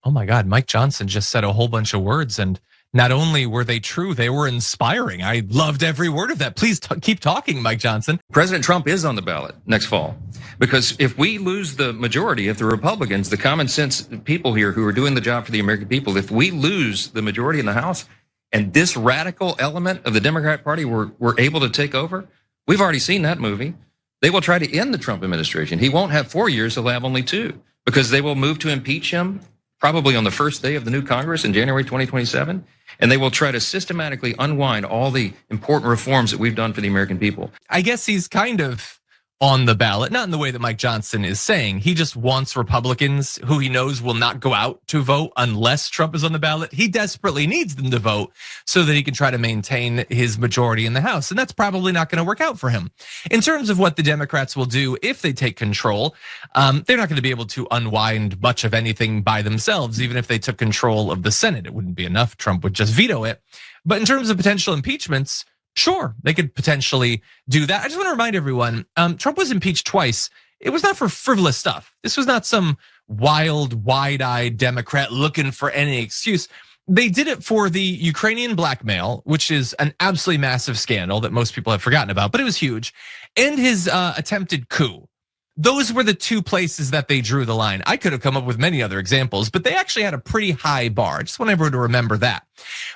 Oh my God, Mike Johnson just said a whole bunch of words, and not only were they true, they were inspiring. I loved every word of that. Please keep talking, Mike Johnson. President Trump is on the ballot next fall. Because if we lose the majority, if the Republicans, the common sense people here who are doing the job for the American people, if we lose the majority in the House and this radical element of the Democrat Party were able to take over, we've already seen that movie. They will try to end the Trump administration. He won't have 4 years, he'll have only 2, because they will move to impeach him probably on the first day of the new Congress in January 2027. And they will try to systematically unwind all the important reforms that we've done for the American people. I guess he's kind of on the ballot, not in the way that Mike Johnson is saying. He just wants Republicans who he knows will not go out to vote unless Trump is on the ballot. He desperately needs them to vote so that he can try to maintain his majority in the House. And that's probably not going to work out for him. In terms of what the Democrats will do if they take control, they're not going to be able to unwind much of anything by themselves, even if they took control of the Senate. It wouldn't be enough. Trump would just veto it. But in terms of potential impeachments, sure, they could potentially do that. I just want to remind everyone, Trump was impeached twice. It was not for frivolous stuff. This was not some wild, wide-eyed Democrat looking for any excuse. They did it for the Ukrainian blackmail, which is an absolutely massive scandal that most people have forgotten about, but it was huge, and his attempted coup. Those were the 2 places that they drew the line. I could have come up with many other examples, but they actually had a pretty high bar. I just want everyone to remember that.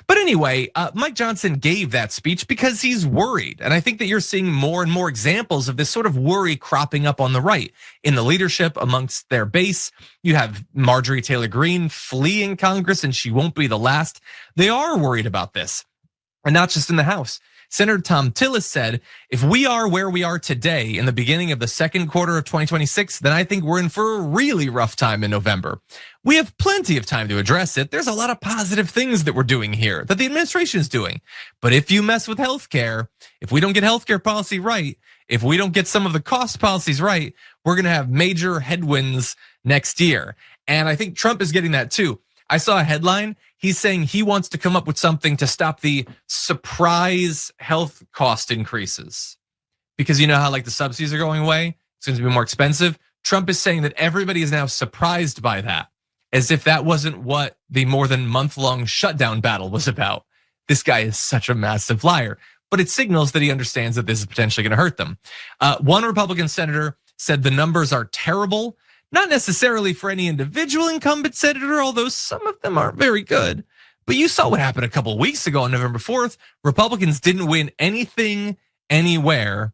But anyway, Mike Johnson gave that speech because he's worried. And I think that you're seeing more and more examples of this sort of worry cropping up on the right in the leadership amongst their base. You have Marjorie Taylor Greene fleeing Congress, and she won't be the last. They are worried about this, and not just in the House. Senator Tom Tillis said, if we are where we are today in the beginning of the second quarter of 2026, then I think we're in for a really rough time in November. We have plenty of time to address it. There's a lot of positive things that we're doing here, that the administration is doing. But if you mess with healthcare, if we don't get healthcare policy right, if we don't get some of the cost policies right, we're gonna have major headwinds next year. And I think Trump is getting that too. I saw a headline. He's saying he wants to come up with something to stop the surprise health cost increases. Because you know how like the subsidies are going away? It's going to be more expensive. Trump is saying that everybody is now surprised by that, as if that wasn't what the more than month-long shutdown battle was about. This guy is such a massive liar, but it signals that he understands that this is potentially going to hurt them. One Republican senator said the numbers are terrible. Not necessarily for any individual incumbent senator, although some of them aren't very good. But you saw what happened a couple weeks ago on November 4th. Republicans didn't win anything, anywhere